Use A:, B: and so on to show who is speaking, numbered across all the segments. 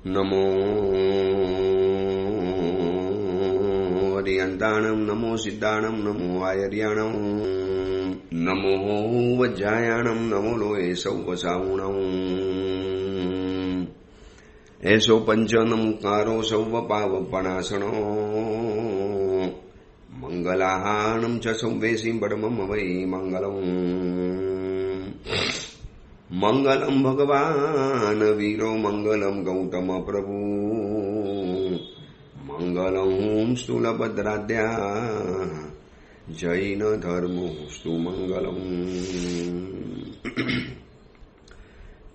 A: નમો હરિયંતાણમ, નમો સિદ્ધાણમ, નમો આયર્યાણમ, નમો વજ્જાયાણમ, નમો લોએ સૌવસાવુણમ. એસો પંચનમુકારો સૌવ પાવપણાસણો મંગલાહાણમ ચ સૌવેસી બડમમ વૈ મંગલમ. મંગલમ ભગવાન વીરો, મંગલમ ગૌતમ પ્રભુ, મંગલમ સ્થૂલભદ્રાદ્યા જૈન ધર્મોસ્તુ મંગલમ.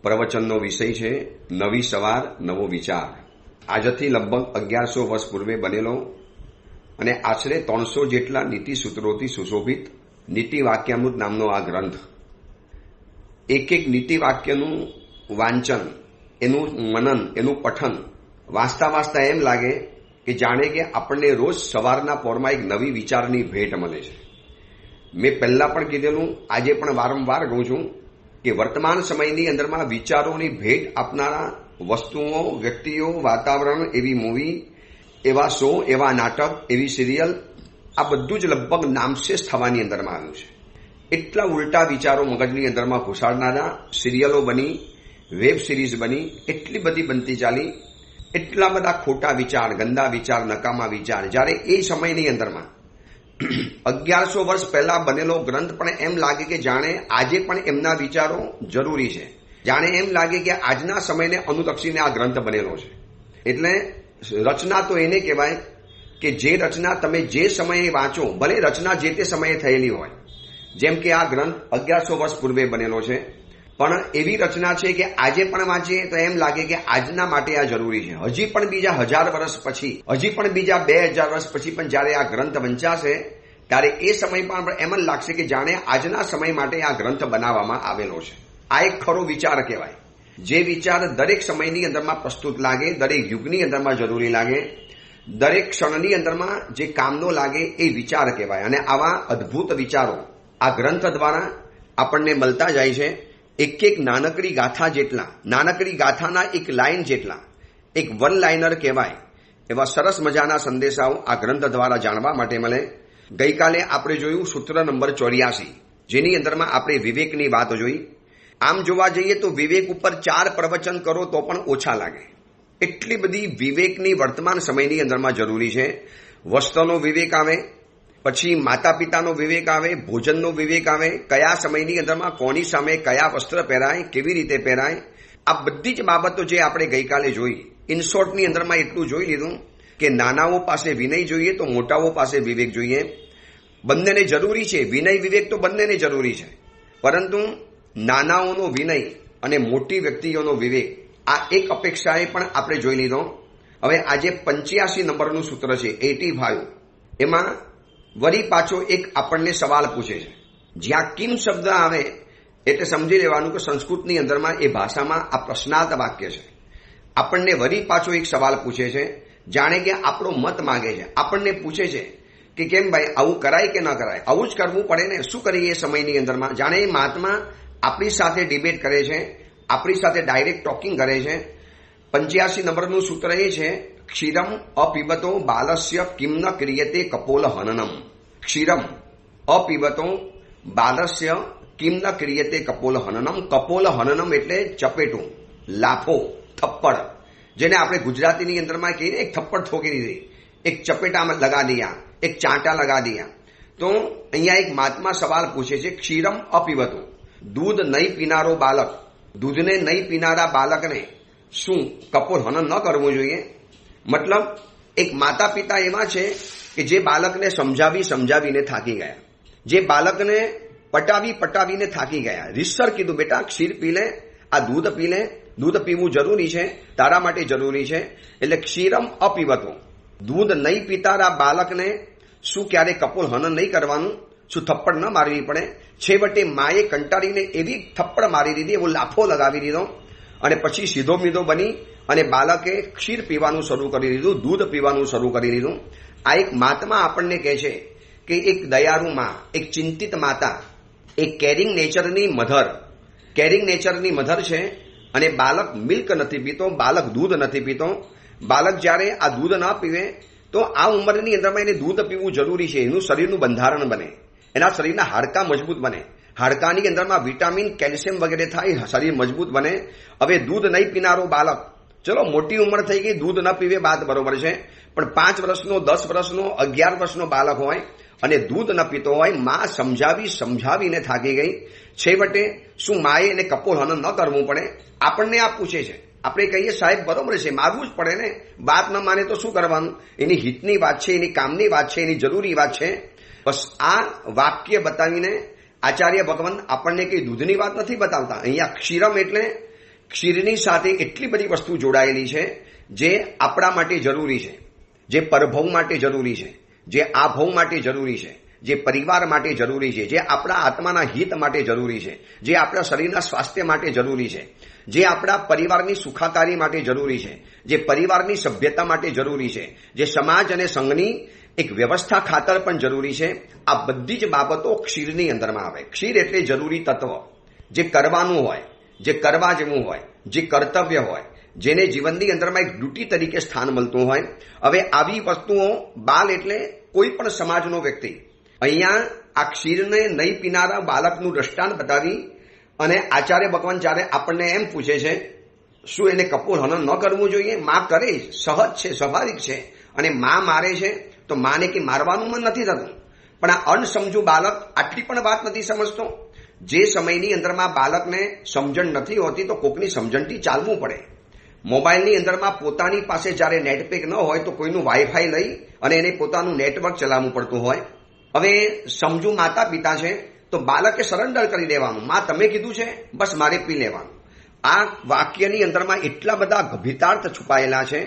A: પ્રવચનનો વિષય છે નવી સવાર નવો વિચાર. આજથી લગભગ 1100 વર્ષ પૂર્વે બનેલો અને આશરે 300 જેટલા નીતિ સૂત્રોથી સુશોભિત નીતિ વાક્યામૃત નામનો આ ગ્રંથ. એક એક નીતિ વાક્યનું વાંચન, એનું મનન, એનું પઠન વાંચતા વાંચતા એમ લાગે કે જાણે કે આપણને રોજ સવારના પોરમાં એક નવી વિચારની ભેટ મળે છે. મેં પહેલા પણ કીધેલું, આજે પણ વારંવાર કહું છું કે વર્તમાન સમયની અંદરમાં વિચારોની ભેટ આપનારા વસ્તુઓ, વ્યક્તિઓ, વાતાવરણ, એવી મૂવી, એવા શો, એવા નાટક, એવી સિરિયલ, આ બધું જ લગભગ નામશેષ થવાની અંદરમાં આવ્યું છે. એટલા ઉલટા વિચારો મગજની અંદરમાં ઘુસાડનારા સિરિયલો બની, વેબ સિરીઝ બની, એટલી બધી બનતી ચાલી. એટલા બધા ખોટા વિચાર, ગંદા વિચાર, નકામા વિચાર. જ્યારે એ સમયની અંદરમાં 1100 વર્ષ પહેલા બનેલો ગ્રંથ પણ એમ લાગે કે જાણે આજે પણ એમના વિચારો જરૂરી છે. જાણે એમ લાગે કે આજના સમયને અનુલક્ષીને આ ગ્રંથ બનેલો છે. એટલે રચના તો એને કહેવાય કે જે રચના તમે જે સમયે વાંચો, ભલે રચના જે તે સમયે થયેલી હોય, જેમ કે આ ગ્રંથ 1100 વર્ષ પૂર્વે બનેલો છે, પણ એવી રચના છે કે આજે પણ વાંચીએ તો એમ લાગે કે આજના માટે આ જરૂરી છે. હજી પણ બીજા 1000 વર્ષ પછી, હજી પણ બીજા 2000 વર્ષ પછી પણ જ્યારે આ ગ્રંથ વંચાશે ત્યારે એ સમય પણ એમ જ લાગશે કે જાણે આજના સમય માટે આ ગ્રંથ બનાવવામાં આવેલો છે. આ એક ખરો વિચાર કહેવાય. જે વિચાર દરેક સમયની અંદરમાં પ્રસ્તુત લાગે, દરેક યુગની અંદરમાં જરૂરી લાગે, દરેક ક્ષણની અંદરમાં જે કામનો લાગે, એ વિચાર કહેવાય. અને આવા અદ્ભુત વિચારો આ ગ્રંથ દ્વારા આપણને મળતા જાય છે. એક એક નાનકડી ગાથા જેટલા, નાનકડી ગાથાના એક લાઈન જેટલા, એક વન લાઇનર કહેવાય એવા સરસ મજાના સંદેશાઓ આ ગ્રંથ દ્વારા જાણવા માટે મળે. ગઈકાલે આપણે જોયું સૂત્ર નંબર 84, જેની અંદરમાં આપણે વિવેકની વાત જોઈ. આમ જોવા જઈએ તો વિવેક ઉપર 4 પ્રવચન કરો તો પણ ઓછા લાગે. એટલી બધી વિવેકની વર્તમાન સમયની અંદરમાં જરૂરી છે. વસ્ત્રનો વિવેક આવે, પછી માતા પિતાનો વિવેક આવે, ભોજનનો વિવેક આવે, કયા સમયની અંદરમાં કોની સામે કયા વસ્ત્ર પહેરાય, કેવી રીતે પહેરાય, આ બધી જ બાબતો જે આપણે ગઈકાલે જોઈ. ઇનશોર્ટની અંદરમાં એટલું જોઈ લીધું કે નાનાઓ પાસે વિનય જોઈએ તો મોટાઓ પાસે વિવેક જોઈએ. બંનેને જરૂરી છે, વિનય વિવેક તો બંનેને જરૂરી છે, પરંતુ નાનાઓનો વિનય અને મોટી વ્યક્તિઓનો વિવેક, આ એક અપેક્ષાએ પણ આપણે જોઈ લીધો. હવે આજે 85 નંબરનું સૂત્ર છે, 85. એમાં વળી પાછો એક આપણને સવાલ પૂછે છે. જ્યાં કિમ શબ્દ આવે એટલે સમજી લેવાનું કે સંસ્કૃતની અંદરમાં એ ભાષામાં આ પ્રશ્નાર્થ વાક્ય છે. આપણને વળી પાછો એક સવાલ પૂછે છે, જાણે કે આપણો મત માગે છે. આપણને પૂછે છે કે કેમ ભાઈ આવું કરાય કે ન કરાય, આવું જ કરવું પડે ને, શું કરીએ એ સમયની અંદરમાં. જાણે એ મહાત્મા આપણી સાથે ડિબેટ કરે છે, આપણી સાથે ડાયરેક્ટ ટોકિંગ કરે છે. 85 નંબરનું સૂત્ર એ છે, ક્ષીરમ અપીબતો બાલસ્ય કિમ ન ક્રિયતે કપોલ હનનમ. ક્ષીરમ અપીબતો બાલસ્ય કિમ ન ક્રિયતે કપોલ હનનમ. કપોલ હનનમ એટલે ચપેટું, લાફો, થપ્પડ, જેને આપણે ગુજરાતીની અંદરમાં કહીએ એક થપ્પડ ઠોકી દીધી, એક ચપેટામાં લગા દિયા, એક ચાંટા લગા દિયા. તો અહીંયા એક મહાત્મા સવાલ પૂછે છે, ક્ષીરમ અપીબતો, દૂધ નહીં પીનારો બાલક, દૂધને નહીં પીનારા બાલકને શું કપોલ હનન ન કરવું જોઈએ? મતલબ એક માતા પિતા એવા છે કે જે બાલકને સમજાવીને થાકી ગયા, જે બાલકને પટાવીને થાકી ગયા. રીતસર કીધું, બેટા ક્ષીર પી લે, આ દૂધ પી લે, દૂધ પીવું જરૂરી છે, તારા માટે જરૂરી છે. એટલે ક્ષીરમ અપીવતો, દૂધ નહીં પીતારા બાલકને શું ક્યારે કપોલ હનન નહીં કરવાનું? શું થપ્પડ ન મારવી પડે? છેવટે માએ કંટાળીને એવી થપ્પડ મારી દીધી, એવો લાફો લગાવી દીધો અને પછી સીધો મીધો બની અને બાળકે ક્ષીર પીવાનું શરૂ કરી દીધું, દૂધ પીવાનું શરૂ કરી દીધું. આ એક મહાત્મા આપણને કહે છે કે એક દયાળુ માં, એક ચિંતિત માતા, એક કેરિંગ નેચરની મધર છે અને બાલક મિલ્ક નથી પીતો, બાલક દૂધ નથી પીતો. બાલક જ્યારે આ દૂધ ના પીવે તો આ ઉંમરની અંદરમાં એને દૂધ પીવું જરૂરી છે. એનું શરીરનું બંધારણ બને, એના શરીરના હાડકાં મજબૂત બને, હાડકાની અંદરમાં વિટામિન, કેલ્શિયમ વગેરે થાય, શરીર મજબૂત બને. હવે દૂધ નહીં પીનારો બાલક, ચલો મોટી ઉંમર થઈ ગઈ, દૂધ ન પીવે વાત બરોબર છે, પણ 5 વર્ષનો, 10 વર્ષનો, 11 વર્ષનો બાલક હોય અને દૂધ ન પીતો હોય, માં સમજાવીને થાકી ગઈ. છેવટે શું માએ એને કપોલહનન ન કરવું પડે? આપણને આ પૂછે છે, આપણે કહીએ સાહેબ બરોબર છે, મારવું જ પડે ને, વાત ન માને તો શું કરવાનું? એની હિતની વાત છે, એની કામની વાત છે, એની જરૂરી વાત છે. બસ આ વાક્ય બતાવીને આચાર્ય ભગવાન આપણને કઈ દૂધની વાત નથી બતાવતા. અહીંયા ક્ષીરમ એટલે ક્ષીરની સાથે એટલી બધી વસ્તુ જોડાયેલી છે જે આપણા માટે જરૂરી છે, જે પરભવ માટે જરૂરી છે, જે આ ભવ માટે જરૂરી છે, જે પરિવાર માટે જરૂરી છે, જે આપણા આત્માના હિત માટે જરૂરી છે, જે આપણા શરીરના સ્વાસ્થ્ય માટે જરૂરી છે, જે આપણા પરિવારની સુખાકારી માટે જરૂરી છે, જે પરિવારની સભ્યતા માટે જરૂરી છે, જે સમાજ અને સંઘની એક વ્યવસ્થા ખાતર પણ જરૂરી છે. આ બધી જ બાબતો ક્ષીરની અંદરમાં આવે. ક્ષીર એટલે જરૂરી તત્વ, જે કરવાનું હોય, જે કરવા જેવું હોય, જે કર્તવ્ય હોય, જેને જીવનની અંદરમાં એક ડ્યુટી તરીકે સ્થાન મળતું હોય. હવે આવી વસ્તુઓ બાલ એટલે કોઈ પણ સમાજનો વ્યક્તિ. અહીંયા આ ક્ષીરને નહીં પીનારા બાલકનું દ્રષ્ટાંત બતાવી અને આચાર્ય ભગવાન જ્યારે આપણને એમ પૂછે છે શું એને કપોલહનન ન કરવું જોઈએ? માં કરે, સહજ છે, સ્વાભાવિક છે. અને માં મારે છે તો માને કે મારવાનું મન નથી થતું, પણ આ અણસમજુ બાલક આટલી પણ વાત નથી સમજતો. જે સમયની અંદરમાં બાલકને સમજણ નથી હોતી તો કોકની સમજણથી ચાલવું પડે. મોબાઈલની અંદરમાં પોતાની પાસે જ્યારે નેટપેક ન હોય તો કોઈનું વાઈફાઈ લઈ અને એને પોતાનું નેટવર્ક ચલાવવું પડતું હોય. હવે સમજુ માતા પિતા છે તો બાલકે સરેન્ડર કરી દેવાનું, માં તમે કીધું છે બસ મારે પી લેવાનું. આ વાક્યની અંદરમાં એટલા બધા ગભીરાર્થ છુપાયેલા છે,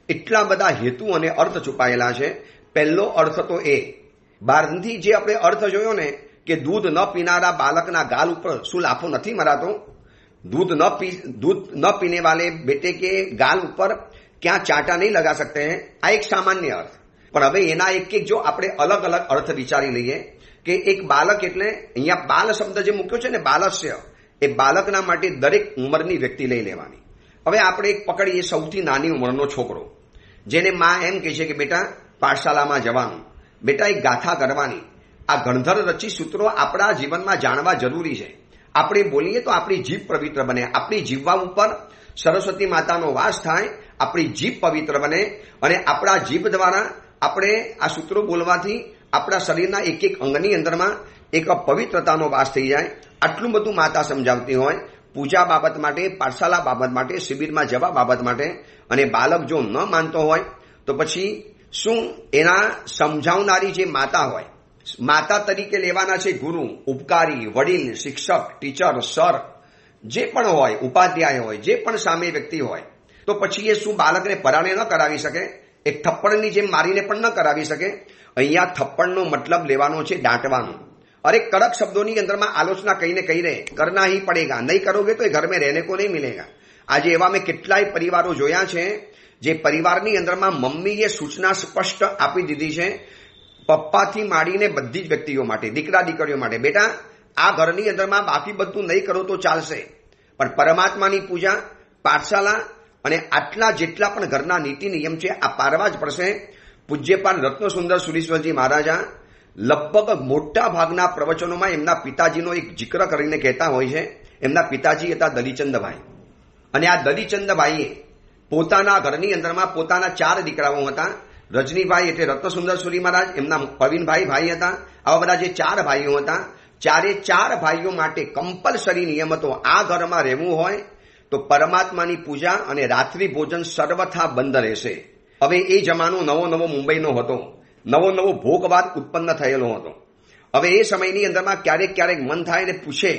A: એટલા બધા હેતુ અને અર્થ છુપાયેલા છે. પહેલો અર્થ તો એ બહારથી જે આપણે અર્થ જોયો ને કે દૂધ ન પીનારા બાલકના ગાલ ઉપર શું લાફો નથી મરાતો? दूध न पीने वाले बेटे के गाल ઉપર ક્યાં ચાટા નહીં લગા सकते हैं, આ એક સામાન્ય અર્થ. પણ હવે એના એક જો આપણે અલગ અલગ અર્થ વિચારી લઈએ કે એક બાલક એટલે અહીંયા બાલ શબ્દ જે મૂક્યો છે ને, બાલસ્ય, એ બાલકના માટે દરેક ઉંમરની વ્યક્તિ લઈ લેવાની. હવે આપણે એક પકડીએ સૌથી નાની ઉંમરનો છોકરો, જેને માં એમ કહે છે કે બેટા પાઠશાલામાં જવાનું, બેટા એક ગાથા કરવાની. આ ગણધર રચી સૂત્રો આપણા જીવનમાં જાણવા જરૂરી છે. આપણે બોલીએ તો આપણી જીભ પવિત્ર બને, આપણી જીવવા ઉપર સરસ્વતી માતાનો વાસ થાય, આપણી જીભ પવિત્ર બને અને આપણા જીભ દ્વારા આપણે આ સૂત્રો બોલવાથી આપણા શરીરના એક એક અંગની અંદરમાં એક પવિત્રતાનો વાસ થઈ જાય. આટલું બધું માતા સમજાવતી હોય પૂજા બાબત માટે, પાઠશાલા બાબત માટે, શિબિરમાં જવા બાબત માટે. અને બાલક જો ન માનતો હોય તો પછી શું એના સમજાવનારી જે માતા હોય, માતા તરીકે લેવાના છે ગુરુ, ઉપકારી, વડીલ, શિક્ષક, ટીચર, સર, જે પણ હોય, ઉપાધ્યાય હોય, જે પણ સામે વ્યક્તિ હોય, તો પછી એ શું બાલકને પરાણે ન કરાવી શકે? એક થપ્પડની જેમ મારીને પણ ન કરાવી શકે. અહીંયા થપ્પડનો મતલબ લેવાનો છે દાંટવાનો. અરે કડક શબ્દોની અંદરમાં આલોચના કહીને કહી રહે કરના ही पड़ेगा, नहीं करोगे तो घर में रहने को नहीं मिलेगा. આજે એવા મેં કેટલાય પરિવારો જોયા છે જે પરિવારની અંદરમાં મમ્મીએ સૂચના સ્પષ્ટ આપી દીધી છે, પપ્પાથી માંડીને બધી જ વ્યક્તિઓ માટે, દીકરા દીકરીઓ માટે, બેટા આ ઘરની અંદરમાં બાકી બધું નહીં કરો તો ચાલશે, પણ પરમાત્માની પૂજા, પાઠશાલા અને આટલા જેટલા પણ ઘરના નીતિ નિયમ છે આ પારવા જ પડશે. પૂજ્યપાદ રત્નસુંદર સુરીશ્વરજી મહારાજા લગભગ મોટા ભાગના પ્રવચનોમાં એમના પિતાજીનો એક જિક્ર કરીને કહેતા હોય છે. એમના પિતાજી હતા દલીચંદભાઈ, અને આ દલીચંદભાઈએ પોતાના ઘરની અંદરમાં પોતાના 4 દીકરાઓ હતા. રજનીભાઈ એટલે રત્નસુંદર સુરી મહારાજ, એમના પ્રવીણભાઈ ભાઈ હતા. આવા બધા જે 4 ભાઈઓ હતા, 4 ભાઈઓ માટે કમ્પલસરી નિયમ હતો, આ ઘરમાં રહેવું હોય તો પરમાત્માની પૂજા અને રાત્રિ ભોજન સર્વથા બંધ રહેશે. હવે એ જમાનો નવો મુંબઈનો હતો, નવો ભોગવાદ ઉત્પન્ન થયેલો હતો. હવે એ સમયની અંદરમાં ક્યારેક મન થાય ને પૂછે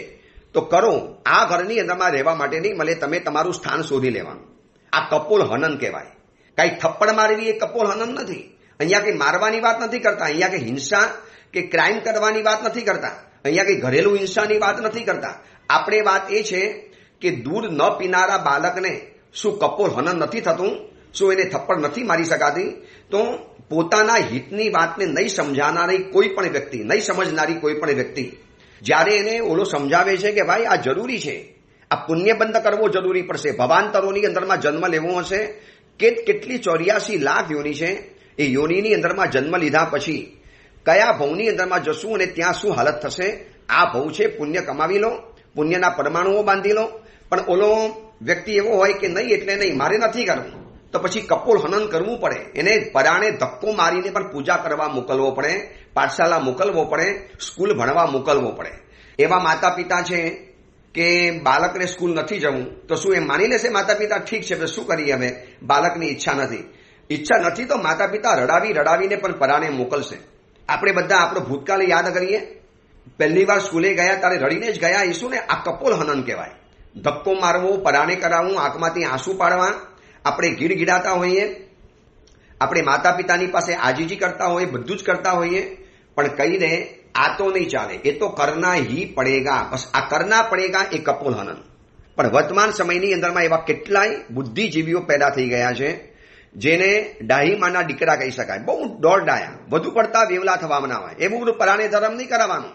A: તો કરો, આ ઘરની અંદરમાં રહેવા માટે નહીં મળે, તમે તમારું સ્થાન શોધી લેવાનું. આ કપોલ હનન કહેવાય. કઈ થપ્પડ મારવી એ કપોલ હનન નથી. અહીંયા કઈ મારવાની વાત નથી કરતા, અહીંયા કઈ હિંસા કે ક્રાઇમ કરવાની વાત નથી કરતા, અહીંયા કઈ ઘરેલું હિંસાની વાત નથી કરતા. આપણે વાત એ છે કે દૂધ ન પીનારા બાલકને શું કપોલ હનન નથી થતું? શું એને થપ્પડ નથી મારી શકાતી? તો પોતાના હિતની વાતને નહીં સમજાનારી કોઈ પણ વ્યક્તિ, નહીં સમજનારી કોઈ પણ વ્યક્તિ જ્યારે એને ઓલો સમજાવે છે કે ભાઈ આ જરૂરી છે, આ પુણ્યબંધ કરવો જરૂરી પડશે. ભવાંતરોની અંદરમાં જન્મ લેવો હશે કેટલી 84 લાખ યોની છે. એ યોનીની અંદરમાં જન્મ લીધા પછી કયા ભવની અંદરમાં જશું અને ત્યાં શું હાલત થશે. આ ભવ છે પુણ્ય કમાવી લો, પુણ્યના પરમાણુઓ બાંધી લો. પણ ઓલો વ્યક્તિ એવો હોય કે નહીં એટલે નહીં, મારે નથી કરવું, તો પછી કપોળ હનન કરવું પડે. એને પરાણે ધક્કો મારીને પણ પૂજા કરવા મોકલવો પડે, પાઠશાલા મોકલવો પડે, સ્કૂલ ભણવા મોકલવો પડે. એવા માતા પિતા છે કે બાળકને સ્કૂલ નથી જવું તો શું એમ માની લેશે માતા પિતા ઠીક છે શું કરીએ, હવે બાળકની ઈચ્છા નથી તો માતા પિતા રડાવીને પણ પરાણે મોકલશે. આપણે બધા આપણો ભૂતકાળ યાદ કરીએ. પહેલી વાર સ્કૂલે ગયા ત્યારે રડીને જ ગયા. એ શું ને, આ કપોલ હનન કહેવાય. ધક્કો મારવો, પરાણે કરાવવું, આંખમાંથી આંસુ પાડવા. આપણે ગીડગીડાતા હોઈએ, આપણે માતા પિતાની પાસે આજીજી કરતા હોઈએ, બધું જ કરતા હોઈએ, પણ કહીને આ તો નહીં ચાલે, એ તો કરના હી પડેગા. બસ આ કરના પડેગા એ કપોલ હનન. પણ વર્તમાન સમયની અંદરમાં એવા કેટલાય બુદ્ધિજીવીઓ પેદા થઈ ગયા છે જેને ડાહીમાના દીકરા કહી શકાય. બહુ દોડ ડાયા, વધુ પડતા વેવલા થવાના હોય. એ બધું પરાણે ધર્મ નહીં કરાવવાનું,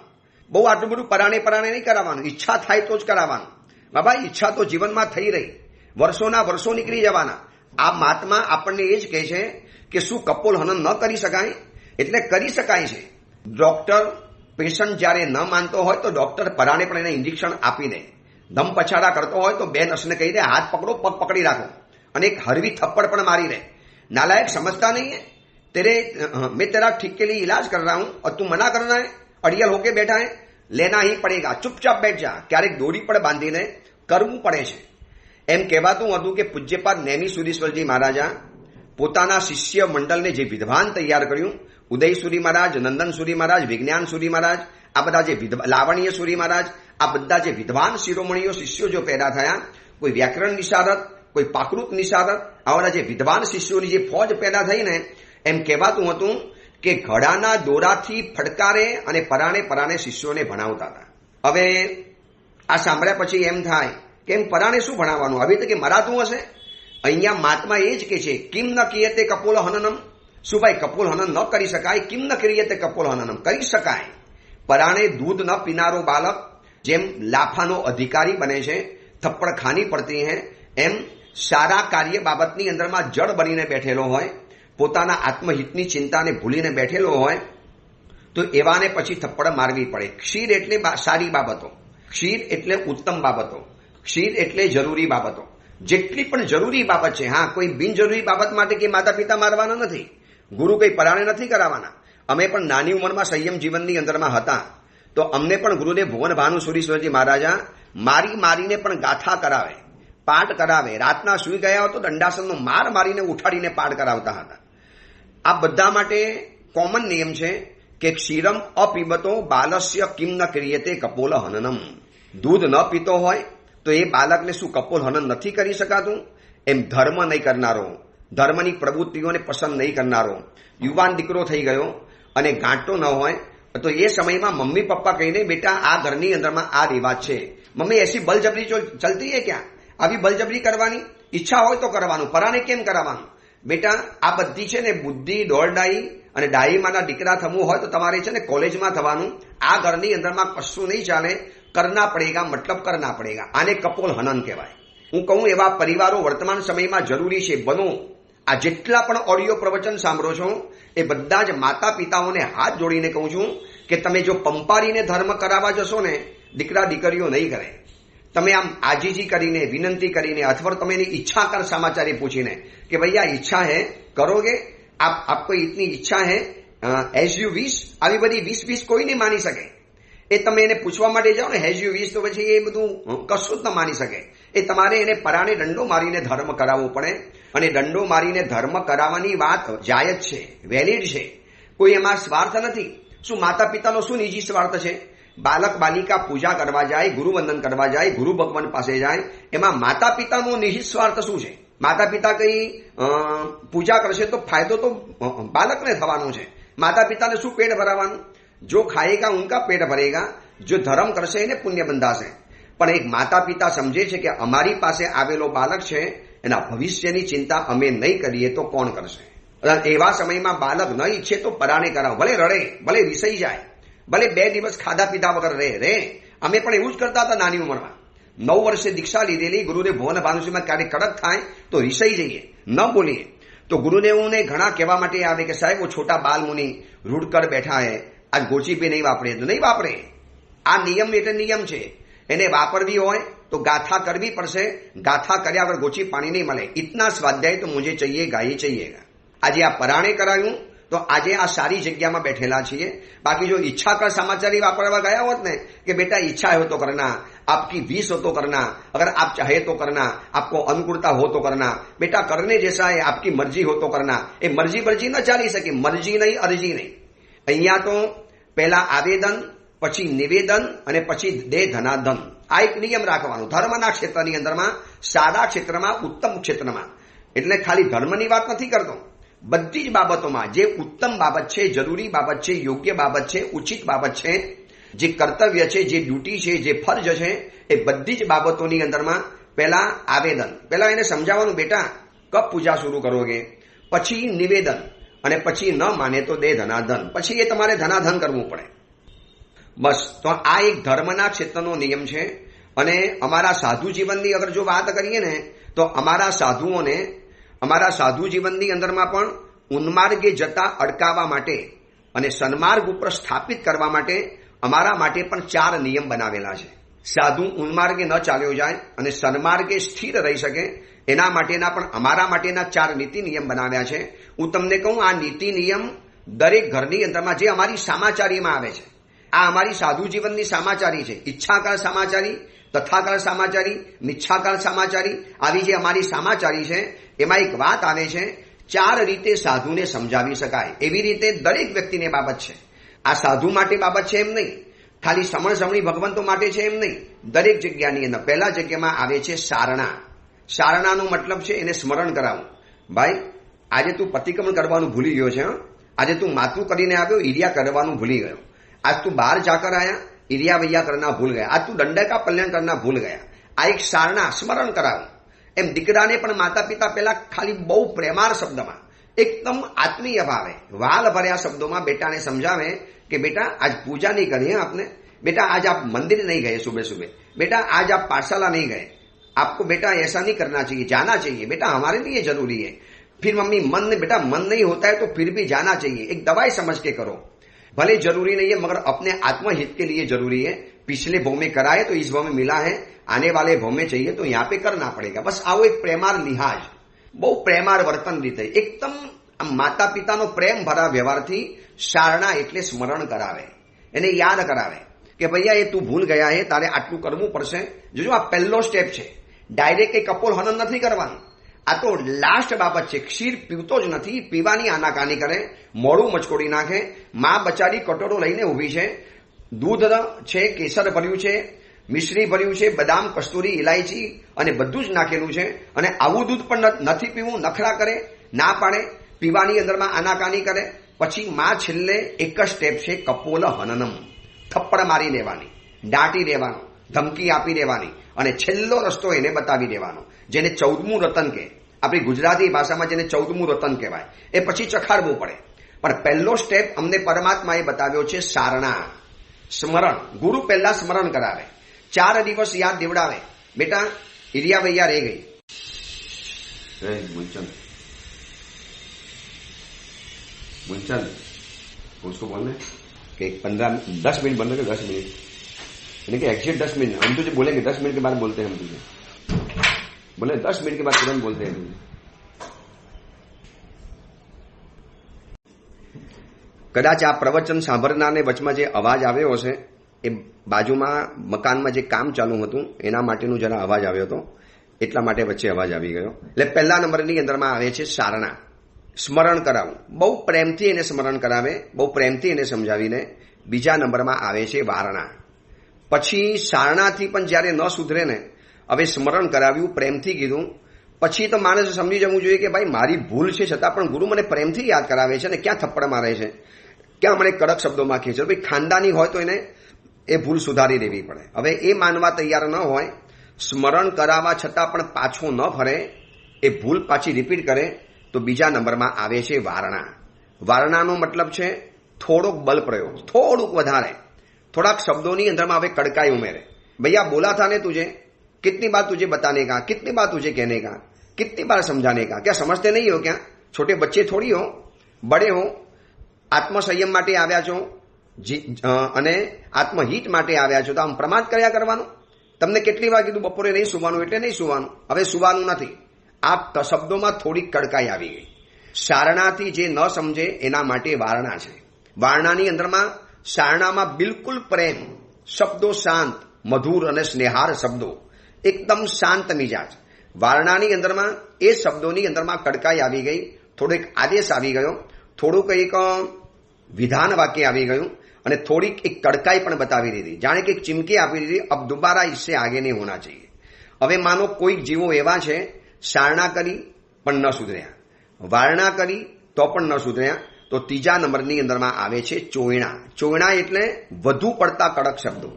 A: બહુ આટલું બધું પરાણે નહીં કરાવવાનું. ઈચ્છા થાય તો જ કરાવવાનું. બાબા ઈચ્છા તો જીવનમાં થઈ રહી, વર્ષોના વર્ષો નીકળી જવાના. આ મહાત્મા આપણને એ જ કહે છે કે શું કપોલ હનન ન કરી શકાય? એટલે કરી શકાય છે. ડોક્ટર પેશન્ટ જ્યારે ન માનતો હોય તો ડોક્ટર પરાણે પણ એને ઇન્જેક્શન આપી દે. દમ પછાડા કરતો હોય તો બે નર્સને કહી દે હાથ પકડો, પગ પકડી રાખો, અને એક હળવી થપ્પડ પણ મારી દે. नालायक समझता नहीं है, तेरे मैं तेरा ठीक के लिए इलाज कर रहा हूं और तू मना कर रहा है, अड़ियल होके बैठा है, लेना ही पड़ेगा, चुपचाप बैठ जा. क्यारेक દોરી પણ બાંધીને કરવું પડે છે. એમ કહેવાતું હતું કે પૂજ્યપાદ નેમી સુરીશ્વરજી મહારાજા પોતાના શિષ્ય મંડળને જે વિદ્વાન તૈયાર કર્યું, ઉદયસુરી મહારાજ, નંદનસુરી મહારાજ, વિજ્ઞાનસુરી મહારાજ, આ બધા જે લાવણ્યસુરી મહારાજ, આ બધા જે વિદ્વાન શિરોમણીઓ શિષ્યો જો પેદા થયા, કોઈ વ્યાકરણ નિશારદ, કોઈ પાકૃત નિશારદ, આવા જે વિદ્વાન શિષ્યોની જે ફોજ પેદા થઈ ને, એમ કહેવાતું હતું કે ઘડાના દોરાથી ફટકારે અને પરાણે શિષ્યોને ભણાવતા હતા. હવે આ સાંભળ્યા પછી એમ થાય કે એમ પરાણે શું ભણાવવાનું, હવે તો કે મરાતું હશે. અહીંયા મહાત્મા એ જ કે છે કિમ ન કિયતે કપોલ હનનમ. શું ભાઈ કપોલ હનન ન કરી શકાય? કિમ ન ક્રિયતે કપોલ હનનમ, કરી શકાય. પરાણે દૂધ ન પીનારો બાલક જેમ લાફાનો અધિકારી બને છે, થપ્પડ ખાની પડતી હે, એમ સારા કાર્ય બાબતની અંદરમાં જડ બનીને બેઠેલો હોય, પોતાના આત્મહિતની ચિંતાને ભૂલીને બેઠેલો હોય, તો એવાને પછી થપ્પડ મારવી પડે. ક્ષીર એટલે સારી બાબતો, ક્ષીર એટલે ઉત્તમ બાબતો, ક્ષીર એટલે જરૂરી બાબતો. જેટલી પણ જરૂરી બાબત છે, હા કોઈ બિનજરૂરી બાબત માટે કે માતા પિતા મારવાના નથી, ગુરુ કઈ પરાણે નથી કરાવવાના. અમે પણ નાની ઉંમરમાં સંયમ જીવનની અંદરમાં હતા તો અમને પણ ગુરુદેવ ભુવન ભાનુ સુરીશ્વરજી મહારાજા મારીને પણ ગાથા કરાવે, પાઠ કરાવે. રાતના સુઈ ગયા હોય તો દંડાસનનો માર મારીને ઉઠાડીને પાઠ કરાવતા હતા. આ બધા માટે કોમન નિયમ છે કે ક્ષીરમ અપીબતો બાલસ્ય કિમ ન ક્રિયતે કપોલ હનનમ. દૂધ ન પીતો હોય તો એ બાળકને શું કપોલ હનન નથી કરી શકાતું? એમ ધર્મ નહીં કરનારો, ધર્મની પ્રવૃત્તિઓને પસંદ નહીં કરનારો યુવાન દીકરો થઈ ગયો અને ગાંઠો ન હોય તો એ સમયમાં મમ્મી પપ્પા કહીને બેટા આ ઘરની અંદરમાં આ રિવાજ છે, મમ્મી એસી બલજબરી ચલતી હે ક્યાં? આવી બલજબરી કરવાની ઈચ્છા હોય તો કરવાનું, પરાણે કેમ કરાવવાનું? બેટા આ બધી છે ને બુદ્ધિ દોરડાઈ અને ડાઈમાના દીકરા થવું હોય તો તમારે છે ને કોલેજમાં થવાનું. આ ઘરની અંદરમાં કશું નહીં ચાલે, કરના પડેગા મતલબ કરના પડેગા. આને કપોલ હનન કહેવાય. હું કહું એવા પરિવારો વર્તમાન સમયમાં જરૂરી છે. બનો આ જેટલા પણ ઓડિયો પ્રવચન સાંભળો છો એ બધા જ માતા પિતાઓને હાથ જોડીને કહું છું કે તમે જો પંપારીને ધર્મ કરાવવા જશો ને, દીકરા દીકરીઓ નહીં કરે. તમે આમ આજીજી કરીને, વિનંતી કરીને, અથવા તમે એની ઈચ્છા કર સમાચારી પૂછીને કે ભાઈ આ ઈચ્છા હે કરોગે, આપકો ઇતની ઈચ્છા હે, હેઝ યુ વિશ, આવી બધી વિશ કોઈ નહીં માની શકે. એ તમે એને પૂછવા માટે જાઓ ને હેઝ યુ વિશ, તો પછી એ બધું કશું જ ન માની શકે. એ તમારે એને પરાણે દંડો મારીને ધર્મ કરાવવો પડે. અને દંડો મારીને ધર્મ કરાવવાની વાત જાયજ છે, વેલિડ છે, કોઈ એમાં સ્વાર્થ નથી. શું માતા પિતાનો શું નિજી સ્વાર્થ છે? બાલક બાલિકા પૂજા કરવા જાય, ગુરુવંદન કરવા જાય, ગુરુ ભગવાન પાસે જાય, એમાં માતા પિતાનો નિહિત સ્વાર્થ શું છે? માતા પિતા કઈ પૂજા કરશે તો ફાયદો તો બાલકને થવાનો છે. માતા પિતાને શું પેટ ભરાવાનું? જો ખાएगा उनका पेट भरेगा, जो धर्म करશે એને પુણ્ય બંધાશે. પણ એક માતા પિતા સમજે છે કે અમારી પાસે આવેલો બાલક છે, એના ભવિષ્યની ચિંતા અમે નહીં કરીએ તો કોણ કરશે? એવા સમયમાં બાલક ન ઈચ્છે તો પરાણે કરાવો, ભલે રડે, ભલે વિસઈ જાય, ભલે 2 દિવસ ખાધા પીધા વગર રહે. અમે પણ એવું જ કરતા હતા નાની ઉંમરમાં. 9 વર્ષે દીક્ષા લીધેલી, ગુરુદેવ ભુવન ભાનુસીમાં ક્યારે કડક થાય તો રિસાઈ જઈએ, ન બોલીએ. તો ગુરુદેવોને ઘણા કહેવા માટે આવે કે સાહેબ વો છોટા બાલ મુનિ રૂઢ કર બેઠા હે, આજ ગોચી પે નહીં વાપરે તો નહીં વાપરે. આ નિયમ એટલે નિયમ છે, એને વાપરવી હોય તો ગાથા કરવી પડશે. ગાથા કર્યા વગર ગોચી પાણી નહીં મળે. ઇતના સ્વાધ્યાય તો મુझे चाहिए, ગાયે चाहिए. આજે આ પરાણે કરાયું તો આજે આ સારી જગ્યામાં બેઠેલા છીએ. બાકી જો ઈચ્છા કર સમાચારી વાપરવા ગયા હોત ને કે બેટા ઈચ્છા हो तो करना, आपकी विश हो तो करना, अगर आप चाहे तो करना, आपको अनुकूलता हो तो करना, बेटा करने जैसा है, आपकी मर्जी हो तो करना. એ મરજી મરજી ન ચાલી શકે, મરજી નહીં અરજી નહીં. અહીંયા તો પહેલા આવેદન, પછી નિવેદન અને પછી દે ધનાધન. આ એક નિયમ રાખવાનો ધર્મના ક્ષેત્રની અંદરમાં, સાદા ક્ષેત્રમાં, ઉત્તમ ક્ષેત્રમાં. એટલે ખાલી ધર્મની વાત નથી કરતો, બધી જ બાબતોમાં જે ઉત્તમ બાબત છે, જરૂરી બાબત છે, યોગ્ય બાબત છે, ઉચિત બાબત છે, જે કર્તવ્ય છે, જે ડ્યુટી છે, જે ફરજ છે, એ બધી જ બાબતોની અંદરમાં પહેલા આવેદન, પહેલા એને સમજાવવાનું બેટા કબ પૂજા શરૂ કરોગે, પછી નિવેદન અને પછી ન માને તો દે ધનાધન. પછી એ તમારે ધનાધન કરવું પડે. બસ તો આ એક ધર્મના ક્ષેત્રનો નિયમ છે. અને અમારા સાધુ જીવનની અગર જો વાત કરીએ ને તો અમારા સાધુઓને અમારા સાધુ જીવનની અંદરમાં પણ ઉન્માર્ગે જતા અટકાવવા માટે અને સન્માર્ગ ઉપર સ્થાપિત કરવા માટે અમારા માટે પણ 4 નિયમ બનાવેલા છે. સાધુ ઉન્માર્ગે ન ચાલ્યો જાય અને સન્માર્ગે સ્થિર રહી શકે એના માટેના પણ અમારા માટેના 4 નીતિ નિયમ બનાવ્યા છે. હું તમને કહું, આ નીતિ નિયમ દરેક ઘરની અંદરમાં જે અમારી સામાચારીમાં આવે છે, આ અમારી સાધુ જીવનની સામાચારી છે. ઈચ્છાકાળ સામાચારી, તથાકાળ સામાચારી, મિચ્છાકાળ સામાચારી, આવી જે અમારી સામાચારી છે એમાં એક વાત આવે છે, 4 રીતે સાધુને સમજાવી શકાય એવી રીતે દરેક વ્યક્તિને બાબત છે. આ સાધુ માટે બાબત છે એમ નહીં, ખાલી સમણ સમણી ભગવંતો માટે છે એમ નહીં. દરેક જગ્યાની અંદર પહેલા જગ્યામાં આવે છે સારણા. સારણાનો મતલબ છે એને સ્મરણ કરાવવું. ભાઈ આજે તું પ્રતિક્રમણ કરવાનું ભૂલી ગયો છે, આજે તું માથું કરીને આવ્યો, ઈરિયા કરવાનું ભૂલી ગયો. आज तू बाहर जाकर आया, इरिया वैया करना भूल गया, आज तू दंड का कल्याण करना भूल गया. આ એક સારણા સ્મરણ કરાવું. એમ દીકરાને પણ માતા પિતા પહેલા ખાલી બહુ પ્રેમાળ શબ્દમાં, એકદમ આત્મીય ભાવે, વાલ ભર્યા શબ્દોમાં બેટાને સમજાવે કે બેટા आज पूजा नहीं करी है आपने, बेटा आज आप मंदिर नहीं गए सुबह सुबह, बेटा आज आप पाठशाला नहीं गए, आपको बेटा ऐसा नहीं करना चाहिए, जाना चाहिए, बेटा हमारे लिए जरूरी है. फिर मम्मी बेटा मन नहीं होता है तो फिर भी जाना चाहिए, एक दवाई समझ के करो, भले जरूरी नहीं है मगर अपने आत्महित के लिए जरूरी है. पिछले भाव में कराए तो इस भाव में मिला है, आने वाले भाव में चाहिए तो यहाँ पे करना पड़ेगा. बस आओ एक प्रेमार लिहाज, બહુ પ્રેમાર વર્તન રીતે એકદમ માતા પિતાનો પ્રેમ ભરા વ્યવહારથી સારણા એટલે સ્મરણ કરાવે, એને યાદ કરાવે કે ભૈયા એ તું ભૂલ ગયા હે, તારે આટલું કરવું પડશે. જોજો આ પહેલો સ્ટેપ છે, ડાયરેક્ટ એ કપોલ હનન નથી કરવાનું. આ તો લાસ્ટ બાબત છે. ક્ષીર પીવતો જ નથી, પીવાની આનાકાની કરે, મોડું મચકોડી નાખે. માં બચારી કટોરો લઈને ઊભી છે, દૂધ છે, કેસર ભર્યું છે, મિશ્રી ભર્યું છે, બદામ, કસ્તુરી, ઇલાયચી અને બધું જ નાખેલું છે. અને આવું દૂધ પણ નથી પીવું, નખરા કરે, ના પાડે, પીવાની અંદરમાં આનાકાની કરે. પછી માં છેલ્લે એક જ સ્ટેપ છે, કપોલ હનનમ, થપ્પડ મારી દેવાની, દાટી દેવાનો, ધમકી આપી દેવાની અને છેલ્લો રસ્તો એને બતાવી દેવાનો, જેને 14મું રતન કહે. આપણી ગુજરાતી ભાષામાં જેને 14મું રતન કહેવાય. એ પછી ચખાડવું પડે. પણ પહેલો સ્ટેપ અમને પરમાત્માએ બતાવ્યો છે સારણા, સ્મરણ. ગુરુ પહેલા સ્મરણ કરાવે, 4 દિવસ યાદ દેવડાવે, बेटा इरिया भैया रह गई. मुलचंद उसको बोलने कि 10 मिनट बंद कर, 10 मिनट यानी कि एग्जैक्ट 10 मिनट. हम तुझे बोलेंगे 10 मिनट के बाद बोलते हैं, हम तुझे बोले 10 मिनट के बाद तुरंत बोलते हैं तुझे. કદાચ આ પ્રવચન સાંભળનારને વચમાં જે અવાજ આવ્યો હશે એ બાજુમાં મકાનમાં જે કામ ચાલુ હતું એના માટેનું જરા અવાજ આવ્યો હતો, એટલા માટે વચ્ચે અવાજ આવી ગયો. એટલે પહેલા નંબરની અંદરમાં આવે છે સારણા, સ્મરણ કરાવવું. બહુ પ્રેમથી એને સ્મરણ કરાવે, બહુ પ્રેમથી એને સમજાવીને. બીજા નંબરમાં આવે છે વારણા. પછી સારણાથી પણ જ્યારે ન સુધરે ને, હવે સ્મરણ કરાવ્યું, પ્રેમથી કીધું, પછી તો માણસ સમજી જવું જોઈએ કે ભાઈ મારી ભૂલ છે છતાં પણ ગુરુ મને પ્રેમથી યાદ કરાવે છે ને ક્યાં થપ્પડ મારે છે, ક્યાં મને કડક શબ્દોમાં કહે છે. ભાઈ ખાનદાની હોય તો એને એ ભૂલ સુધારી દેવી પડે. હવે એ માનવા તૈયાર ન હોય, સ્મરણ કરાવવા છતાં પણ પાછો ન ફરે, એ ભૂલ પાછી રિપીટ કરે, તો બીજા નંબરમાં આવે છે વારણા. વારણાનો મતલબ છે થોડોક બલ પ્રયોગ, થોડુંક વધારે, થોડાક શબ્દોની અંદરમાં હવે કડકાઈ ઉમેરે. ભૈયા બોલા था ने तुझे, कितनी बार तुझे बताने का, कितनी बार तुझे कहने का, कितनी बार समझाने का, क्या समझते नहीं हो? क्या छोटे बच्चे थोड़ी हो, बड़े हो, આત્મસંયમ માટે આવ્યા છો અને આત્મહિત માટે આવ્યા છો, તો આમ પ્રમાદ કર્યા કરવાનું? તમને કેટલી વાર કીધું બપોરે નહીં સુવાનું એટલે નહીં સુવાનું, હવે સુવાનું નથી. આ શબ્દોમાં થોડીક કડકાઈ આવી ગઈ. સારણાથી જે ન સમજે એના માટે વારણા છે. વારણાની અંદરમાં સારણામાં બિલકુલ પ્રેમ, શબ્દો શાંત, મધુર અને સ્નેહાર શબ્દો, એકદમ શાંત મિજાજ. વારણાની અંદરમાં એ શબ્દોની અંદરમાં કડકાઈ આવી ગઈ, થોડોક આદેશ આવી ગયો, થોડુંક એક વિધાન વાક્ય આવી ગયું અને થોડીક એક કડકાઈ પણ બતાવી દીધી, જાણે કે એક ચીમકી આપી દીધી, અબ દુબારા ઇસસે આગે નહીં હોના ચાહીએ. હવે માનો કોઈક જીવો એવા છે, સારણા કરી પણ ન સુધર્યા, વારણા કરી તો પણ ન સુધર્યા, તો ત્રીજા નંબરની અંદરમાં આવે છે ચોયણા. ચોયણા એટલે વધુ પડતા કડક શબ્દો,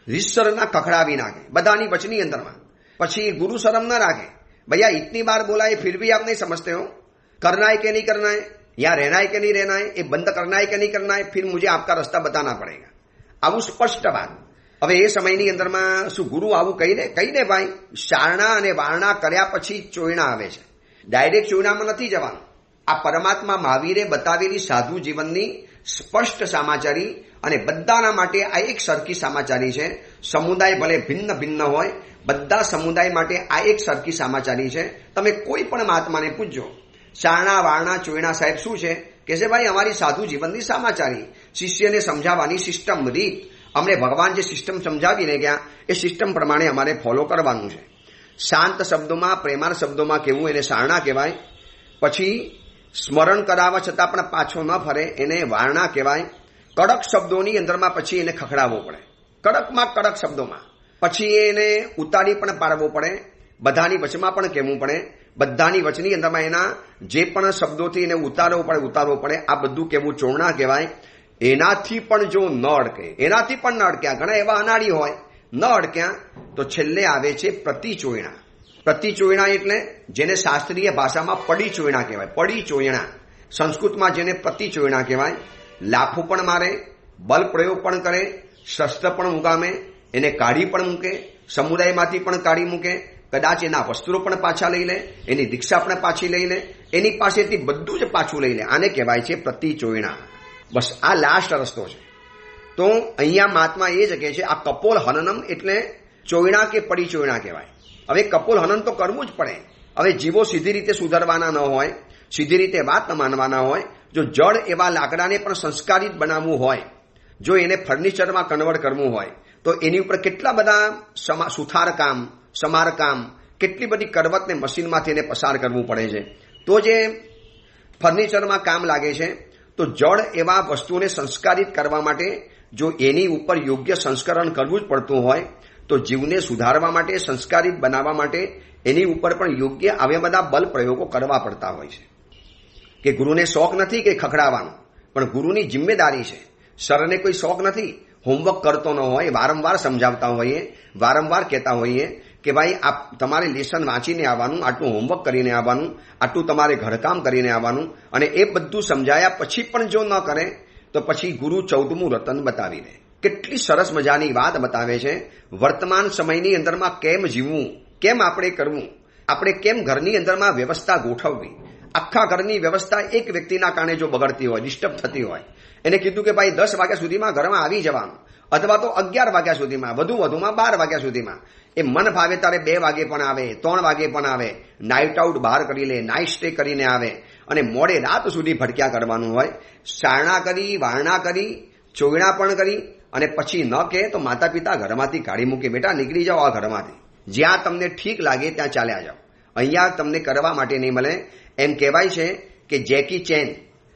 A: રીતસરના કખડાવી નાખે બધાની વચની અંદરમાં. પછી ગુરુ શરમ ન રાખે, ભૈયા इतनी बार बोला है फिर भी आप नहीं समझते हो, करना है कि नहीं करना है, या रहना है कि नहीं रहना है, ये बंद करना है कि नहीं करना है, फिर मुझे आपका रस्ता बताना पड़ेगा. આવું સ્પષ્ટ વાત. હવે એ સમયની અંદરમાં શું ગુરુ આવું કહીને ભાઈ સારણા અને વારણા કર્યા પછી ચોયણા આવે છે. ડાયરેક્ટ ચોયણામાં નથી જવાનું. આ પરમાત્મા મહાવીરે બતાવેલી સાધુ જીવનની સ્પષ્ટ સામાચારી અને બધાના માટે આ એક સરખી સામાચારી છે. સમુદાય ભલે ભિન્ન ભિન્ન હોય, બધા સમુદાય માટે આ એક સરખી સામાચારી છે. તમે કોઈ પણ મહાત્માને પૂછજો, સારણા વારણા ચોયણા સાહેબ શું છે, કે છે ભાઈ અમારી સાધુ જીવનની સામાચારી, શિષ્યને સમજાવવાની સિસ્ટમ, રીત. અમને ભગવાન જે સિસ્ટમ સમજાવીને ગયા એ સિસ્ટમ પ્રમાણે અમારે ફોલો કરવાનું છે. શાંત શબ્દોમાં, પ્રેમાળ શબ્દોમાં કહેવું એને સારણા કહેવાય. પછી સ્મરણ કરાવવા છતાં પણ પાછો ન ફરે એને વારણા કહેવાય. કડક શબ્દોની અંદરમાં પછી એને ખખડાવવો પડે, કડકમાં કડક શબ્દોમાં. પછી એને ઉતારી પણ પાડવો પડે, બધાની વચમાં પણ કહેવું પડે, બધાની વચની અંદરમાં એના જે પણ શબ્દોથી એને ઉતારવો પડે. આ બધું કહેવું ચોરણા કહેવાય. એનાથી પણ જો ન અડકે, એનાથી પણ ન અડક્યા, ઘણા એવા અનાડી હોય, ન અડક્યા, તો છેલ્લે આવે છે પ્રતિચોયણા. પ્રતિચોયણા એટલે જેને શાસ્ત્રીય ભાષામાં પડી ચોયણા કહેવાય. પડી ચોયણા, સંસ્કૃતમાં જેને પ્રતિચોયણા કહેવાય. લાફો પણ મારે, બલ પ્રયોગ પણ કરે, શસ્ત્ર પણ ઉગામે, એને કાઢી પણ મૂકે, સમુદાયમાંથી પણ કાઢી મૂકે, કદાચ એના વસ્ત્રો પણ પાછા લઈ લે, એની દીક્ષા પણ પાછી લઈ લે, એની પાસેથી બધું જ પાછું લઈ લે. આને કહેવાય છે પ્રતિચોયણા. બસ આ લાસ્ટ રસ્તો છે. તો અહીંયા મહાત્મા એ જ કહે છે, આ કપોલ હનનમ એટલે ચોયણા કે પડી ચોયણા કહેવાય. હવે કપોલ હનન તો કરવું જ પડે. હવે જીવો સીધી રીતે સુધારવાના ન હોય, સીધી રીતે વાત ન માનવાના હોય, જો જળ એવા લાકડાને પણ સંસ્કારિત બનાવવું હોય, જો એને ફર્નિચરમાં કન્વર્ટ કરવું હોય, તો એની ઉપર કેટલા બધા સુથારકામ, સમારકામ, કેટલી બધી કરવતને મશીનમાંથી એને પસાર કરવું પડે છે. તો જે ફર્નિચરમાં કામ લાગે છે, તો જળ એવા વસ્તુઓને સંસ્કારિત કરવા માટે જો એની ઉપર યોગ્ય સંસ્કરણ કરવું જ પડતું હોય, તો જીવને સુધારવા માટે, સંસ્કારિત બનાવવા માટે એની ઉપર પણ યોગ્ય આવા બધા બલ પ્રયોગો કરવા પડતા હોય છે. કે ગુરુને શોખ નથી કે ખખડાવવાનો, પણ ગુરુની જિમ્મેદારી છે. સરને કોઈ શોખ નથી, હોમવર્ક કરતો ન હોય, વારંવાર સમજાવતા હોઈએ, વારંવાર કહેતા હોઈએ કે ભાઈ આ તમારે લેસન વાંચીને આવવાનું, આટલું હોમવર્ક કરીને આવવાનું, આટલું તમારે ઘરકામ કરીને આવવાનું, અને એ બધું સમજાયા પછી પણ જો ન કરે તો પછી ગુરુ 14મું રતન બતાવી દે. કેટલી સરસ મજાની વાત બતાવે છે. વર્તમાન સમયની અંદરમાં કેમ જીવવું, કેમ આપણે કરવું, આપણે કેમ ઘરની અંદરમાં વ્યવસ્થા ગોઠવવી. આખા ઘરની વ્યવસ્થા એક વ્યક્તિના કારણે જો બગડતી હોય, ડિસ્ટર્બ થતી હોય, એને કીધું કે ભાઈ 10 વાગ્યા સુધીમાં ઘરમાં આવી જવાનું, અથવા તો 11 વાગ્યા સુધીમાં, વધુમાં 12 વાગ્યા સુધીમાં. એ મન ભાવે તારે 2 વાગે પણ આવે, 3 વાગે પણ આવે, નાઇટ આઉટ બહાર કરી લે, નાઇટ સ્ટે કરીને આવે, અને મોડે રાત સુધી ભટક્યા કરવાનું હોય. સારણા કરી, વારણા કરી, ચોયણા પણ કરી, અને પછી ન કહે તો માતા પિતા ઘરમાંથી કાઢી મૂકે, બેટા નીકળી જાઓ આ ઘરમાંથી, જ્યાં તમને ઠીક લાગે ત્યાં ચાલ્યા જાઓ, અહીંયા તમને કરવા માટે નહીં મળે. એમ કહેવાય છે કે જેકી ચેન,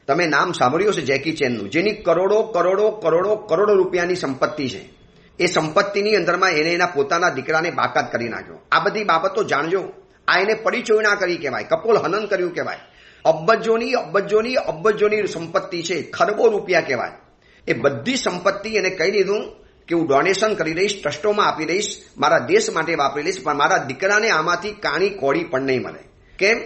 A: તમે નામ સાંભળ્યું છે જેકી ચેનનું, જેની કરોડો કરોડો કરોડો કરોડો રૂપિયાની સંપત્તિ છે. એ સંપત્તિની અંદરમાં એને એના પોતાના દીકરાને બાકાત કરી નાખ્યો. આ બધી બાબતો જાણજો. આ એને પડી ચોયણા કરી કહેવાય, કપોલ હનન કર્યું કહેવાય. અબજોની અબજોની અબજોની સંપત્તિ છે, ખરબો રૂપિયા કહેવાય. એ બધી સંપત્તિ એને કહી દીધું કે હું ડોનેશન કરી દઈશ, ટ્રસ્ટોમાં આપી દઈશ, મારા દેશ માટે વાપરી લઈશ, પણ મારા દીકરાને આમાંથી કાણી કોડી પણ નહીં મળે. કેમ?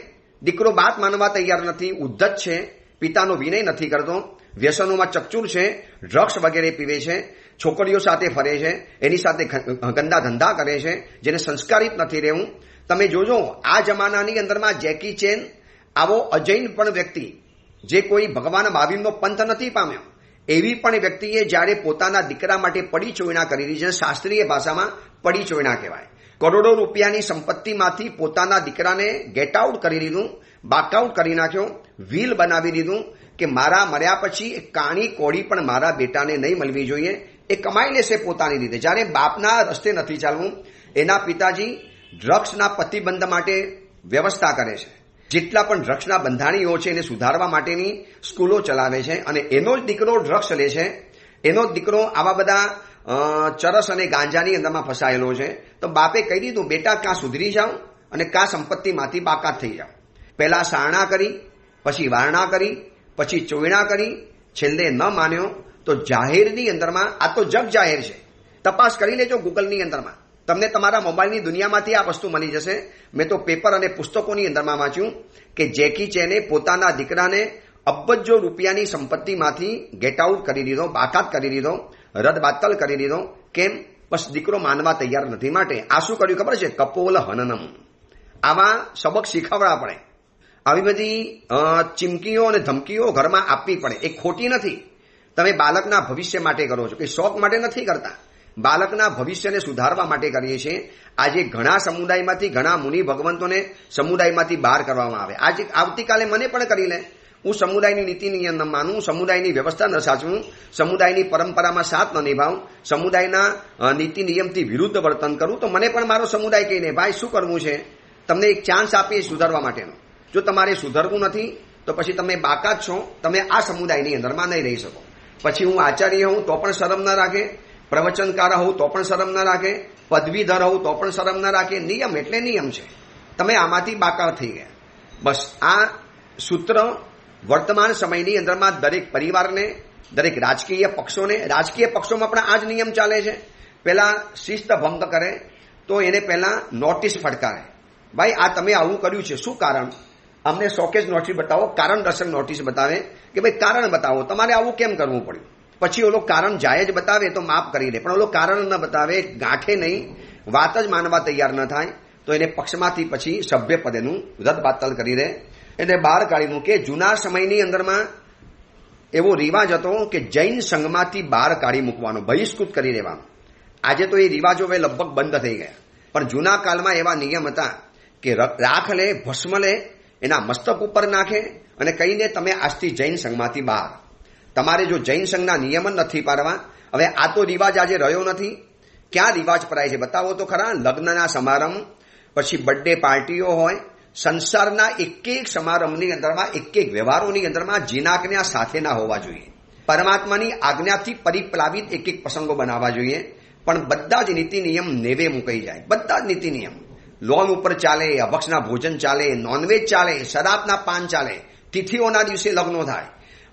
A: દીકરો બાત માનવા તૈયાર નથી, ઉદ્ધત છે, પિતાનો વિનય નથી કરતો, વ્યસનોમાં ચકચૂર છે, ડ્રગ્સ વગેરે પીવે છે, છોકરીઓ સાથે ફરે છે, એની સાથે ગંદા ધંધા કરે છે, જેને સંસ્કારિત નથી રહેવું. તમે જોજો આ જમાનાની અંદરમાં જેકી ચેન આવો અજૈન પણ વ્યક્તિ, જે કોઈ ભગવાન મહાવીરનો પંથ નથી પામ્યો, એવી પણ વ્યક્તિએ જ્યારે પોતાના દીકરા માટે પડી ચોયણા કરી રહી છે, શાસ્ત્રીય ભાષામાં પડી ચોયણા કહેવાય. કરોડો રૂપિયાની સંપત્તિમાંથી પોતાના દીકરાને ગેટ આઉટ કરી દીધું, બાકઆઉટ કરી નાખ્યો, વ્હીલ બનાવી દીધું કે મારા મર્યા પછી એક કાણી કોડી પણ મારા બેટાને નહીં મળવી જોઈએ, એ કમાઈ લેશે પોતાની રીતે. જ્યારે બાપના રસ્તે નથી ચાલવું, એના પિતાજી ડ્રગ્સના પ્રતિબંધ માટે વ્યવસ્થા કરે છે. જેટલા પણ ડ્રગ્સના બંધાણીઓ છે એને સુધારવા માટેની સ્કૂલો ચલાવે છે, અને એનો જ દીકરો ડ્રગ્સ લે છે, એનો જ દીકરો આવા બધા ચરસ અને ગાંજાની અંદરમાં ફસાયેલો છે. તો બાપે કહી દીધું, બેટા કાં સુધરી જાઓ અને કાં સંપત્તિમાંથી બાકાત થઈ જાઓ. પહેલા સારણા કરી, પછી વારણા કરી, પછી ચોયણા કરી, છેલ્લે ન માન્યો તો જાહેરની અંદરમાં, આ તો જગ જાહેર છે, તપાસ કરી લેજો ગૂગલની અંદરમાં, તમને તમારા મોબાઈલની દુનિયામાંથી આ વસ્તુ મળી જશે. મેં તો પેપર અને પુસ્તકોની અંદરમાં વાંચ્યું કે જેકી ચેને પોતાના દીકરાને અબજો રૂપિયાની સંપત્તિમાંથી ગેટ આઉટ કરી દીધો, બાકાત કરી દીધો, રદબાતલ કરી દીધો. કેમ? બસ દીકરો માનવા તૈયાર નથી. માટે આ શું કર્યું ખબર છે? કપોલ હનનમ. આવા સબક શીખવવા પડે. આવી બધી ચીમકીઓ અને ધમકીઓ ઘરમાં આપવી પડે. એ ખોટી નથી. તમે બાળકના ભવિષ્ય માટે કરો છો, કે શોખ માટે નથી કરતા. બાળકના ભવિષ્યને સુધારવા માટે કરીએ છીએ. આજે ઘણા સમુદાયમાંથી ઘણા મુનિ ભગવંતોને સમુદાયમાંથી બહાર કરવામાં આવે. આજે આવતીકાલે મને પણ કરી લે. હું સમુદાયની નીતિ નિયમ ન માનું, સમુદાયની વ્યવસ્થા ન સાચવું, સમુદાયની પરંપરામાં સાથ ન નિભાવું, સમુદાયના નીતિ નિયમથી વિરુદ્ધ વર્તન કરું, તો મને પણ મારો સમુદાય કહીને ભાઈ શું કરવું છે, તમને એક ચાન્સ આપીએ સુધારવા માટેનો. જો તમારે સુધરવું નથી તો પછી તમે બાકાત છો, તમે આ સમુદાયની અંદરમાં નહીં રહી શકો. પછી હું આચાર્ય હોઉં તો પણ શરમ ન રાખે, પ્રવચનકાર હોઉં તો પણ શરમ ન રાખે, પદવીધર હોઉં તો પણ શરમ ન રાખે. નિયમ એટલે નિયમ છે. તમે આમાંથી બાકાત થઈ ગયા. બસ આ સૂત્ર વર્તમાન સમયની અંદરમાં દરેક પરિવારને, દરેક રાજકીય પક્ષોમાં પણ આ જ નિયમ ચાલે છે. પહેલા શિસ્ત ભંગ કરે તો એને પહેલા નોટિસ ફટકારે, ભાઈ આ તમે આવું કર્યું છે, શું કારણ? અમને શોકેજ નોટિસ બતાવો, કારણ દર્શક નોટિસ બતાવે કે ભાઈ કારણ બતાવો, તમારે આવું કેમ કરવું પડ્યું. પછી ઓલો કારણ જાયજ બતાવે તો માફ કરી દે, પણ ઓલો કારણ ન બતાવે, ગાંઠે નહીં, વાત જ માનવા તૈયાર ન થાય, તો એને પક્ષમાંથી પછી સભ્ય પદેનું રદબાતલ કરી દે, એને બહાર કાઢી મૂકે. જૂના સમયની અંદરમાં એવો રિવાજ હતો કે જૈન સંઘમાંથી બહાર કાઢી મૂકવાનો, બહિષ્કૃત કરી દેવાનો. આજે તો એ રિવાજો હવે લગભગ બંધ થઈ ગયા, પણ જૂના કાળમાં એવા નિયમ હતા કે રાખ લે, ભસ્મ લે, એના મસ્તક ઉપર નાખે અને કહીને તમે આજથી જૈન સંઘમાંથી બહાર. તમારે જો જૈન સંઘના નિયમ નથી પાડવા. હવે આ તો રિવાજ આજે રહ્યો નથી. ક્યાં રિવાજ પરાય છે બતાવો તો ખરા. લગ્નના સમારંભ, પછી બર્થડે પાર્ટીઓ હોય, સંસારના એક એક સમારંભની અંદરમાં, એક એક વ્યવહારોની અંદરમાં જીનાકન્યા સાથેના હોવા જોઈએ. પરમાત્માની આજ્ઞાથી પરિપ્લાવિત એક એક પ્રસંગો બનાવવા જોઈએ, પણ બધા જ નીતિ નિયમ નેવે મુકાઈ જાય. બધા જ નીતિ નિયમ લોન ઉપર ચાલે, અભક્ષના ભોજન ચાલે, નોનવેજ ચાલે, શરાબના પાન ચાલે, તિથિઓના દિવસે લગ્નો થાય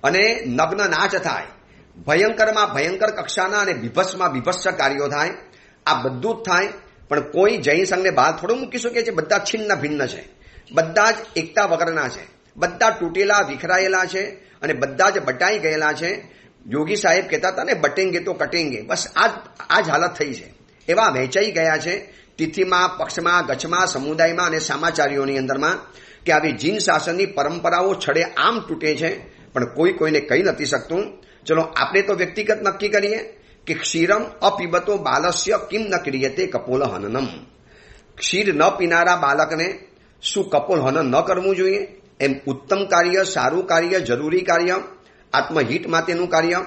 A: અને નગ્ન નાચ થાય, ભયંકરમાં ભયંકર કક્ષાના અને બીભત્સમાં બીભત્સ કાર્યો થાય. આ બધું જ થાય, પણ કોઈ જૈન સંઘને બહાર થોડું મૂકી શકે છે? બધા છિન્ન ભિન્ન છે, બધા જ એકતા વગરના છે, બધા તૂટેલા વિખરાયેલા છે અને બધા જ બટાઈ ગયેલા છે. યોગી સાહેબ કહેતા હતા ને, બટેંગે તો કટેંગે. બસ આ જ હાલત થઈ છે. એવા વહેંચાઈ ગયા છે તિથિમાં, પક્ષમાં, ગચ્છમાં, સમુદાયમાં અને સામાચારીઓની અંદરમાં, કે આવી જીન શાસનની પરંપરાઓ છડે આમ તૂટે છે, પણ કોઈ કોઈને કહી નથી શકતું. ચલો આપણે તો વ્યક્તિગત નક્કી કરીએ કે ક્ષીરમ અપીબતો બાલસ્ય કિમ ન ક્રિયતે કપોલ હનનમ. ક્ષીર ન પીનારા બાળકને શું કપોલ હનન ન કરવું જોઈએ? એમ ઉત્તમ કાર્ય, સારું કાર્ય, જરૂરી કાર્ય, આત્મહિત માટેનું કાર્ય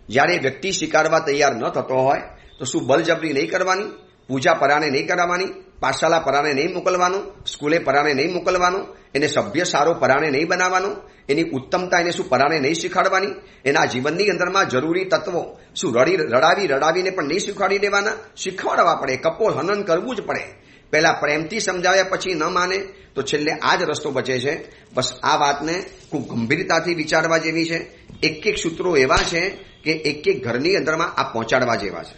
A: જ્યારે વ્યક્તિ સ્વીકારવા તૈયાર ન થતો હોય તો શું બળજબરી નહીં કરવાની? પૂજા પરાને નહીં કરાવવાની, પાઠશાલા પરાને નહીં મોકલવાનું, સ્કૂલે પરાને નહીં મોકલવાનું, એને સભ્ય સારો પરાને નહીં બનાવવાનું, એની ઉત્તમતા એને શું પરાને નહીં શીખવાડવાની, એના જીવનની અંદરમાં જરૂરી તત્વો શું રડાવીને પણ નહીં શીખવાડી દેવાના? શીખવાડવા પડે. કપોલ હનન કરવું જ પડે. પહેલા પ્રેમથી સમજાવ્યા પછી ન માને તો છેલ્લે આ જ રસ્તો બચે છે. બસ આ વાતને ખૂબ ગંભીરતાથી વિચારવા જેવી છે. એક એક સૂત્રો એવા છે કે એક એક ઘરની અંદરમાં આ પહોંચાડવા જેવા છે.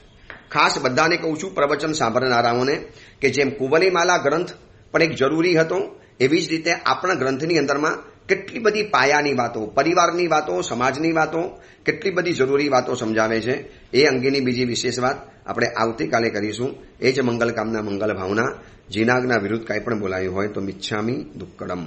A: ખાસ બધાને કહું છું, પ્રવચન સાંભળનારાઓને, કે જેમ કુવલીમાલા ગ્રંથ પણ એક જરૂરી હતો, એવી જ રીતે આપણા ગ્રંથની અંદરમાં કેટલી બધી પાયાની વાતો, પરિવારની વાતો, સમાજની વાતો, કેટલી બધી જરૂરી વાતો સમજાવે છે. એ અંગેની બીજી વિશેષ વાત આપણે આવતીકાલે કરીશું. એ જ મંગલ કામના, મંગલ ભાવના. જીનાગના વિરુદ્ધ કાંઈ પણ બોલાયું હોય તો મિચ્છામી દુક્કડમ.